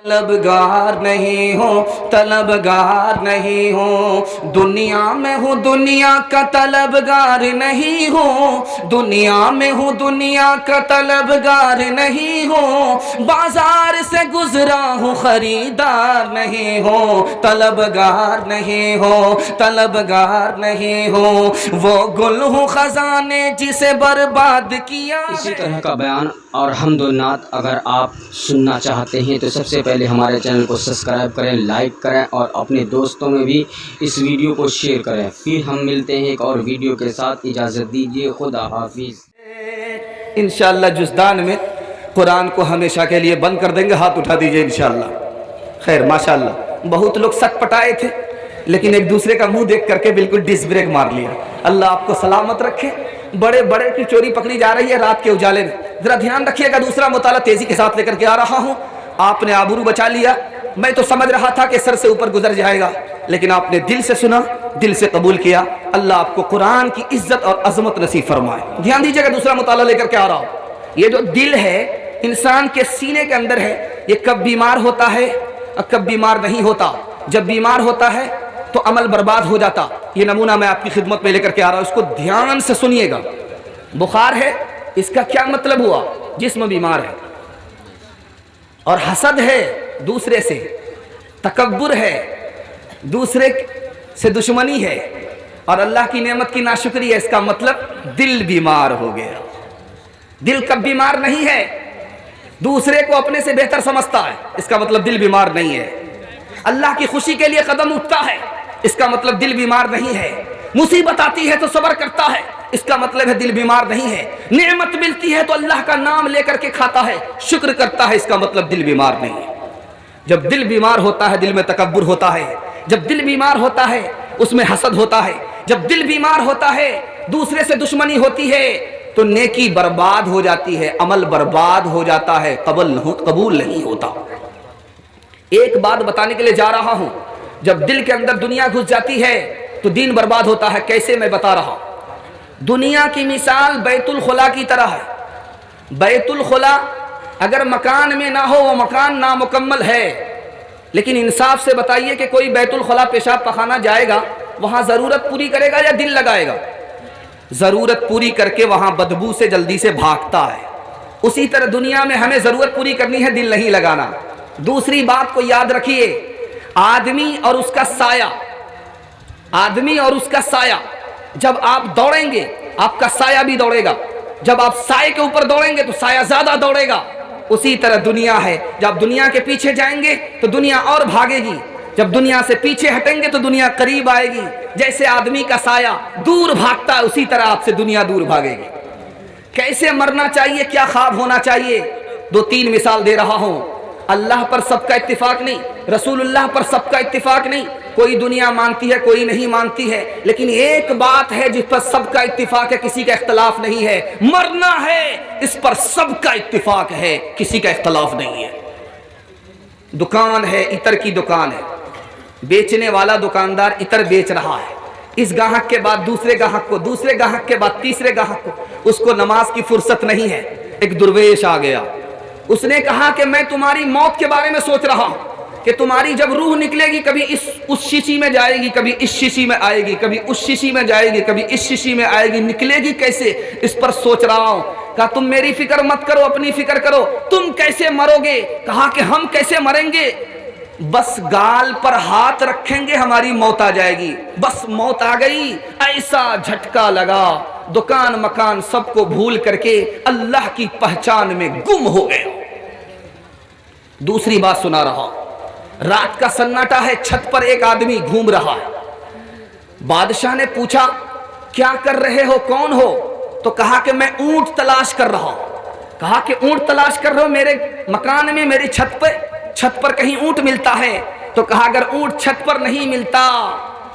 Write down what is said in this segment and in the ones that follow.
طلبگار نہیں ہوں، طلبگار نہیں ہوں، دنیا میں ہوں دنیا کا طلبگار نہیں ہوں، دنیا میں ہوں دنیا کا طلبگار نہیں ہوں، بازار سے گزرا ہوں خریدار نہیں ہوں، طلبگار نہیں ہوں، طلبگار نہیں ہوں، وہ گل ہوں خزانے جسے برباد کیا۔ اسی طرح کا بیان اور حمد و نعت اگر آپ سننا چاہتے ہیں تو سب سے پہلے ہمارے چینل کو سبسکرائب کریں، لائک کریں اور اپنے دوستوں میں بھی اس ویڈیو کو شیئر کریں۔ پھر ہم ملتے ہیں ایک اور ویڈیو کے ساتھ، اجازت دیجیے، خدا حافظ۔ انشاءاللہ جزدان میں قرآن کو ہمیشہ کے لیے بند کر دیں گے، ہاتھ اٹھا دیجئے انشاءاللہ۔ خیر ماشاءاللہ بہت لوگ سچ پٹائے تھے لیکن ایک دوسرے کا منہ دیکھ کر کے بالکل ڈس بریک مار لیا۔ اللہ آپ کو سلامت رکھے۔ بڑے بڑے کی چوری پکڑی جا رہی ہے رات کے اجالے میں، ذرا دھیان رکھیے گا۔ دوسرا مطالعہ تیزی کے ساتھ لے کر کے آ رہا ہوں۔ آپ نے آبرو بچا لیا، میں تو سمجھ رہا تھا کہ سر سے اوپر گزر جائے گا، لیکن آپ نے دل سے سنا، دل سے قبول کیا۔ اللہ آپ کو قرآن کی عزت اور عظمت نصیب فرمائے۔ دھیان دیجیے گا، دوسرا مطالعہ لے کر کے آ رہا ہوں۔ یہ جو دل ہے انسان کے سینے کے اندر ہے، یہ کب بیمار ہوتا ہے اور کب بیمار نہیں ہوتا۔ جب بیمار ہوتا ہے تو عمل برباد ہو جاتا۔ یہ نمونہ میں آپ کی خدمت میں لے کر کے آ رہا ہوں، اس کو دھیان سے سنیے گا۔ بخار ہے، اس کا کیا مطلب ہوا؟ جسم بیمار ہے۔ اور حسد ہے دوسرے سے، تکبر ہے، دوسرے سے دشمنی ہے، اور اللہ کی نعمت کی ناشکری ہے، اس کا مطلب دل بیمار ہو گیا۔ دل کب بیمار نہیں ہے؟ دوسرے کو اپنے سے بہتر سمجھتا ہے، اس کا مطلب دل بیمار نہیں ہے۔ اللہ کی خوشی کے لیے قدم اٹھتا ہے، اس کا مطلب دل بیمار نہیں ہے۔ مصیبت آتی ہے تو صبر کرتا ہے، اس کا مطلب ہے دل بیمار نہیں ہے۔ نعمت ملتی ہے تو اللہ کا نام لے کر کے کھاتا ہے، شکر کرتا ہے، اس کا مطلب دل بیمار نہیں ہے۔ جب دل بیمار ہوتا ہے دل میں تکبر ہوتا ہے، جب دل بیمار ہوتا ہے اس میں حسد ہوتا ہے، جب دل بیمار ہوتا ہے دوسرے سے دشمنی ہوتی ہے تو نیکی برباد ہو جاتی ہے، عمل برباد ہو جاتا ہے، قبول نہیں ہوتا۔ ایک بات بتانے کے لیے جا رہا ہوں، جب دل کے اندر دنیا گھس جاتی ہے تو دین برباد ہوتا ہے۔ کیسے؟ میں بتا رہا ہوں۔ دنیا کی مثال بیت الخلا کی طرح ہے۔ بیت الخلا اگر مکان میں نہ ہو وہ مکان نامکمل ہے، لیکن انصاف سے بتائیے کہ کوئی بیت الخلا پیشاب پخانہ جائے گا وہاں ضرورت پوری کرے گا یا دل لگائے گا؟ ضرورت پوری کر کے وہاں بدبو سے جلدی سے بھاگتا ہے۔ اسی طرح دنیا میں ہمیں ضرورت پوری کرنی ہے، دل نہیں لگانا۔ دوسری بات کو یاد رکھیے، آدمی اور اس کا سایہ، آدمی اور اس کا سایہ، جب آپ دوڑیں گے آپ کا سایہ بھی دوڑے گا، جب آپ سائے کے اوپر دوڑیں گے تو سایہ زیادہ دوڑے گا۔ اسی طرح دنیا ہے، جب دنیا کے پیچھے جائیں گے تو دنیا اور بھاگے گی، جب دنیا سے پیچھے ہٹیں گے تو دنیا قریب آئے گی۔ جیسے آدمی کا سایہ دور بھاگتا ہے اسی طرح آپ سے دنیا دور بھاگے گی۔ کیسے مرنا چاہیے، کیا خواب ہونا چاہیے؟ دو تین مثال دے رہا ہوں۔ اللہ پر سب کا اتفاق نہیں، رسول اللہ پر سب کا اتفاق نہیں، کوئی دنیا مانتی ہے کوئی نہیں مانتی ہے، لیکن ایک بات ہے جس پر سب کا اتفاق ہے، کسی کا اختلاف نہیں ہے، مرنا ہے، اس پر سب کا اتفاق ہے، کسی کا اختلاف نہیں ہے۔ دکان ہے، عطر کی دکان ہے، بیچنے والا دکاندار عطر بیچ رہا ہے، اس گاہک کے بعد دوسرے گاہک کو، دوسرے گاہک کے بعد تیسرے گاہک کو، اس کو نماز کی فرصت نہیں ہے۔ ایک درویش آ گیا، اس نے کہا کہ میں تمہاری موت کے بارے میں سوچ رہا ہوں کہ تمہاری جب روح نکلے گی کبھی اس شیشی میں جائے گی، کبھی اس شیشی میں آئے گی، کبھی اس شیشی میں جائے گی، کبھی اس شیشی میں آئے گی، نکلے گی کیسے، اس پر سوچ رہا ہوں۔ کہا تم میری فکر مت کرو، اپنی فکر کرو، تم کیسے مرو گے؟ کہا کہ ہم کیسے مریں گے؟ بس گال پر ہاتھ رکھیں گے ہماری موت آ جائے گی۔ بس موت آ گئی، ایسا جھٹکا لگا، دکان مکان سب کو بھول کر کے اللہ کی پہچان میں گم ہو گئے۔ دوسری بات سنا رہا، رات کا سناٹا ہے، چھت پر ایک آدمی گھوم رہا ہے۔ بادشاہ نے پوچھا کیا کر رہے ہو، کون ہو؟ تو کہا کہ میں اونٹ تلاش کر رہا ہوں۔ کہا کہ اونٹ تلاش کر رہے ہو؟ میرے مکان میں، میری چھت پر کہیں اونٹ ملتا ہے؟ تو کہا اگر اونٹ چھت پر نہیں ملتا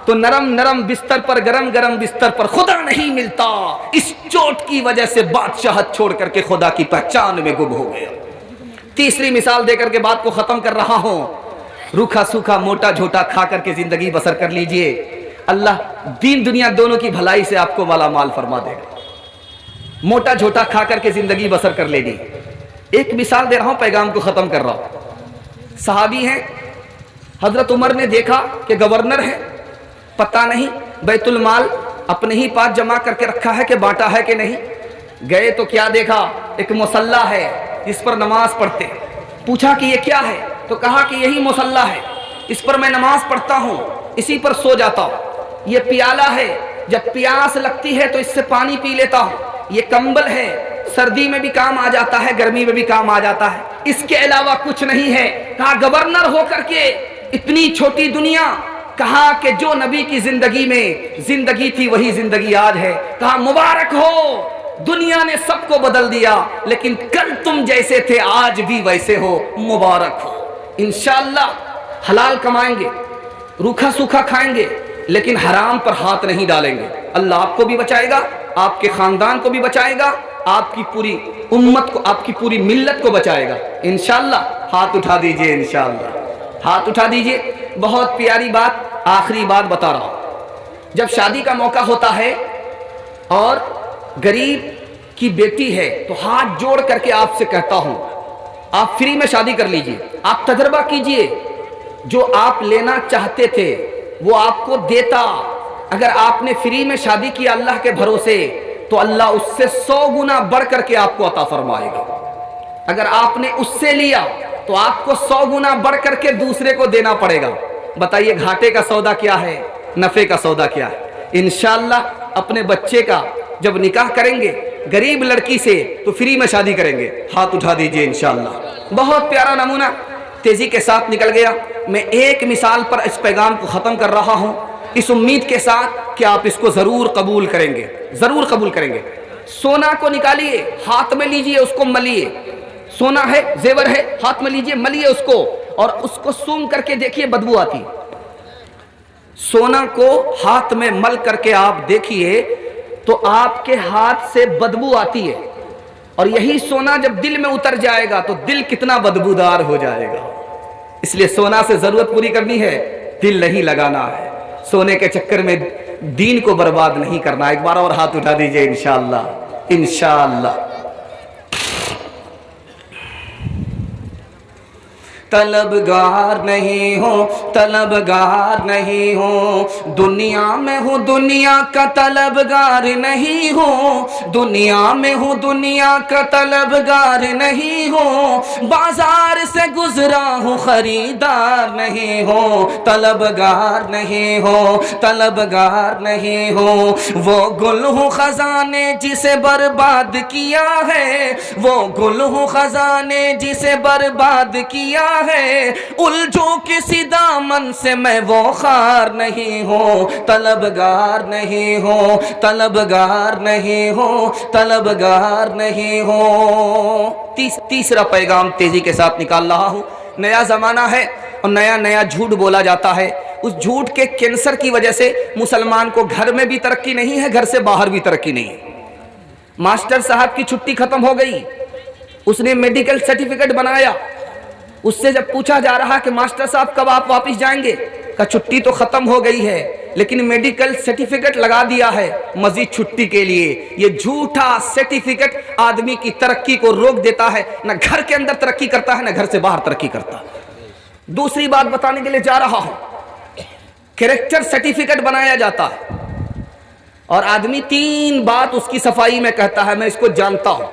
تو نرم نرم بستر پر، گرم گرم بستر پر خدا نہیں ملتا۔ اس چوٹ کی وجہ سے بادشاہت چھوڑ کر کے خدا کی پہچان میں گم ہو گیا۔ تیسری مثال دے کر کے بات کو ختم کر رہا ہوں۔ روکھا سوکھا موٹا جھوٹا کھا کر کے زندگی بسر کر لیجئے، اللہ دین دنیا دونوں کی بھلائی سے آپ کو والا مال فرما دے گا۔ موٹا جھوٹا کھا کر کے زندگی بسر کر لے گی۔ ایک مثال دے رہا ہوں، پیغام کو ختم کر رہا ہوں۔ सहाबी हैं। हजरत उमर ने देखा कि गवर्नर है, पता नहीं बैतुल माल अपने ही पास जमा करके रखा है कि बांटा है कि नहीं। गए तो क्या देखा, एक मुसल्ला है जिस पर नमाज पढ़ते। पूछा कि ये क्या है, तो कहा कि यही मुसल्ला है, इस पर मैं नमाज पढ़ता हूँ, इसी पर सो जाता हूँ। ये प्याला है, जब प्यास लगती है तो इससे पानी पी लेता हूँ। ये कंबल है, सर्दी में भी काम आ जाता है, गर्मी में भी काम आ जाता है, इसके अलावा कुछ नहीं है। कहा गवर्नर होकर के इतनी छोटी दुनिया, कहा कि जो नबी की जिंदगी में जिंदगी थी वही जिंदगी आज है। कहा मुबारक हो, दुनिया ने सबको बदल दिया, लेकिन कल तुम जैसे थे आज भी वैसे हो, मुबारक हो। इंशाअल्लाह हलाल कमाएंगे, रूखा सूखा खाएंगे, लेकिन हराम पर हाथ नहीं डालेंगे। अल्लाह आपको भी बचाएगा, आपके खानदान को भी बचाएगा, आपकी पूरी उम्मत को, आपकी पूरी मिल्लत को बचाएगा इंशाअल्लाह। हाथ उठा दीजिए, इंशाअल्लाह हाथ उठा दीजिए। बहुत प्यारी बात, आखिरी बात बता रहा हूं। जब शादी का मौका होता है और गरीब की बेटी है तो हाथ जोड़ करके आपसे कहता हूं, आप फ्री में शादी कर लीजिए। आप तजर्बा कीजिए, जो आप लेना चाहते थे वो आपको देता। अगर आपने फ्री में शादी की अल्लाह के भरोसे, तो अल्लाह उससे 100 गुना बढ़ करके आपको अता फरमाएगा। अगर आपने उससे लिया तो आपको 100 गुना बढ़ करके दूसरे को देना पड़ेगा। बताइए घाटे का सौदा क्या है, नफे का सौदा क्या है। इंशाअल्लाह अपने बच्चे का जब निकाह करेंगे गरीब लड़की से तो फ्री में शादी करेंगे। हाथ उठा दीजिए इंशाअल्लाह। बहुत प्यारा नमूना तेजी के साथ निकल गया। मैं एक मिसाल पर इस पैगाम को ख़त्म कर रहा हूँ, इस उम्मीद के साथ कि आप इसको ज़रूर कबूल करेंगे, ज़रूर कबूल करेंगे। सोना को निकालिए, हाथ में लीजिए, उसको मलिए। सोना है, जेवर है, हाथ में लीजिए, मलिए उसको और उसको सूंघ करके देखिए, बदबू आती। सोना को हाथ में मल करके आप देखिए तो आपके हाथ से बदबू आती है, और यही सोना जब दिल में उतर जाएगा तो दिल कितना बदबूदार हो जाएगा। इसलिए सोना से जरूरत पूरी करनी है, दिल नहीं लगाना है। सोने के चक्कर में दीन को बर्बाद नहीं करना। एक बार और हाथ उठा दीजिए इंशाअल्लाह, इंशाअल्लाह। तलबगार नहीं हो, तलबगार नहीं हो, दुनिया में हूँ दुनिया का तलबगार नहीं हो, दुनिया में हूँ दुनिया का तलबगार नहीं हो, बाजार से गुजरा हूँ खरीदार नहीं हो, तलबगार नहीं हो, तलबगार नहीं हो। वो गुल हूँ खजाने जिसे बर्बाद किया है, वो गुल हूँ खजाने जिसे बर्बाद किया है, उलझो किसी दामन से मैं वो खार नहीं हो, तलबगार नहीं हो, तलबगार नहीं हो, तलबगार नहीं हो। तीसरा पैगाम तेजी के साथ निकाल रहा हूं। नया जमाना है और नया नया झूठ बोला जाता है। उस झूठ के कैंसर की वजह से मुसलमान को घर में भी तरक्की नहीं है, घर से बाहर भी तरक्की नहीं है। मास्टर साहब की छुट्टी खत्म हो गई, उसने मेडिकल सर्टिफिकेट बनाया। उससे जब पूछा जा रहा कि मास्टर साहब कब आप वापस जाएंगे, का छुट्टी तो खत्म हो गई है लेकिन मेडिकल सर्टिफिकेट लगा दिया है मजीद छुट्टी के लिए। ये झूठा सर्टिफिकेट आदमी की तरक्की को रोक देता है, न घर के अंदर तरक्की करता है न घर से बाहर तरक्की करता है। दूसरी बात बताने के लिए जा रहा हूं, कैरेक्टर सर्टिफिकेट बनाया जाता है और आदमी 3 बात उसकी सफाई में कहता है, मैं इसको जानता हूं,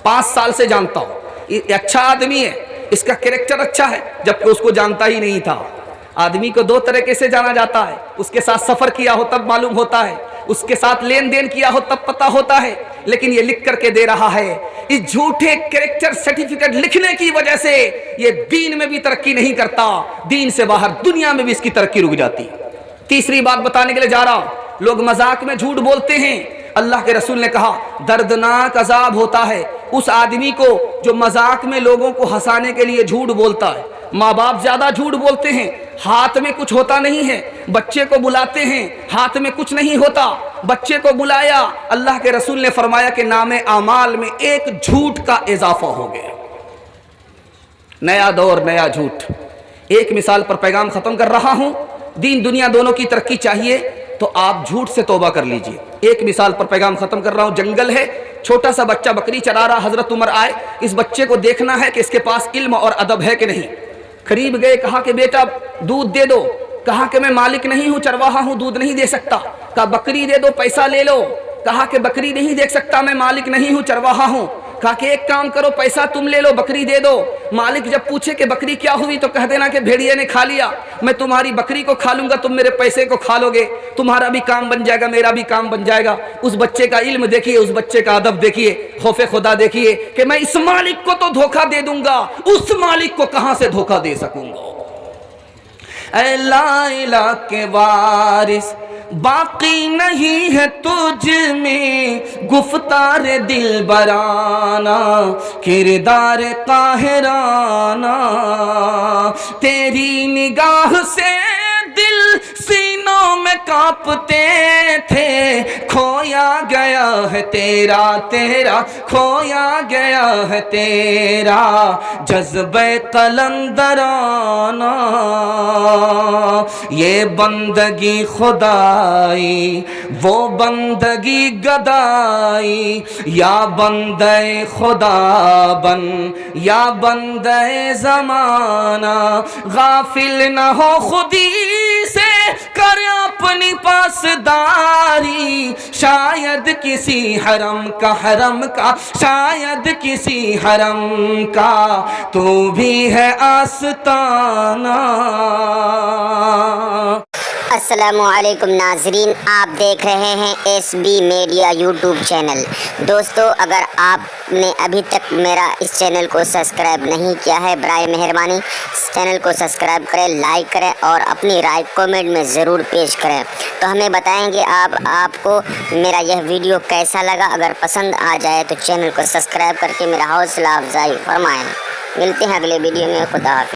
5 साल से जानता हूं, ये अच्छा आदमी है, इसका कैरेक्टर अच्छा है, जबकि उसको जानता ही नहीं था। आदमी को 2 तरीके से जाना जाता है, उसके साथ सफर किया हो तब मालूम होता है, उसके साथ लेन देन किया हो तब पता होता है। लेकिन ये लिख करके दे रहा है। इस झूठे कैरेक्टर सर्टिफिकेट लिखने की वजह से ये दीन में भी तरक्की नहीं करता, दीन से बाहर दुनिया में भी इसकी तरक्की रुक जाती। तीसरी बात बताने के लिए जा रहा हूं, लोग मजाक में झूठ बोलते हैं। अल्लाह के रसूल ने कहा दर्दनाक अजाब होता है उस आदमी को जो मजाक में लोगों को हंसाने के लिए झूठ बोलता है। माँ बाप ज्यादा झूठ बोलते हैं, हाथ में कुछ होता नहीं है, बच्चे को बुलाते हैं, हाथ में कुछ नहीं होता, बच्चे को बुलाया, अल्लाह के रसूल ने फरमाया कि नामे आमाल में एक झूठ का इजाफा हो गया। नया दौर, नया झूठ। एक मिसाल पर पैगाम खत्म कर रहा हूं। दीन दुनिया दोनों की तरक्की चाहिए तो आप झूठ से तौबा कर लीजिए। एक मिसाल पर पैगाम खत्म कर रहा हूं। जंगल है, छोटा सा बच्चा बकरी चरा रहा, हजरत उमर आए, इस बच्चे को देखना है कि इसके पास इल्म और अदब है कि नहीं। करीब गए, कहा कि बेटा दूध दे दो। कहा कि मैं मालिक नहीं हूँ, चरवाहा हूँ, दूध नहीं दे सकता। कहा बकरी दे दो, पैसा ले लो। कहा कि बकरी नहीं दे सकता, मैं मालिक नहीं हूँ, चरवाहा हूँ। कहा कि एक काम करो, पैसा तुम ले लो, बकरी दे दो। मालिक जब पूछे कि बकरी क्या हुई तो कह देना कि भेड़िए ने खा लिया, मैं तुम्हारी बकरी को खा लूंगा, तुम मेरे पैसे को खा लोगे, तुम्हारा भी काम बन जाएगा, मेरा भी काम बन जाएगा। उस बच्चे का इल्म देखिए, उस बच्चे का अदब देखिए, खौफे खुदा देखिए कि मैं इस मालिक को तो धोखा दे दूंगा, उस मालिक को कहां से धोखा दे सकूंगा। ऐ ला इलाहा के वारिस बाकी नहीं है तुझ में गुफ्तार दिल बराना, किरदार काहिराना, तेरी निगाह से दिल सीनों में कांपते थे, खोया गया है तेरा तेरा, खोया गया है तेरा जज्बे कलंदराना। ये बंदगी खुदाई वो बंदगी गदाई, या बंदे खुदा बन या बंदे जमाना, गाफिल न हो खुदी से कर अपनी पासदारी, शायद किसी हरम का शायद किसी हरम का तू भी है आस्ताना। अस्सलामुअलैकुम नाजरीन, आप देख रहे हैं SB मीडिया यूट्यूब चैनल। दोस्तों, अगर आपने अभी तक मेरा इस चैनल को सब्सक्राइब नहीं किया है, बराए मेहरबानी इस चैनल को सब्सक्राइब करें, लाइक करें और अपनी राय कमेंट में ज़रूर पेश करें। तो हमें बताएंगे आपको मेरा यह वीडियो कैसा लगा। अगर पसंद आ जाए तो चैनल को सब्सक्राइब करके मेरा हौसला अफजाई फरमाएँ। मिलते हैं अगले वीडियो में। खुदा हाफ़िज़।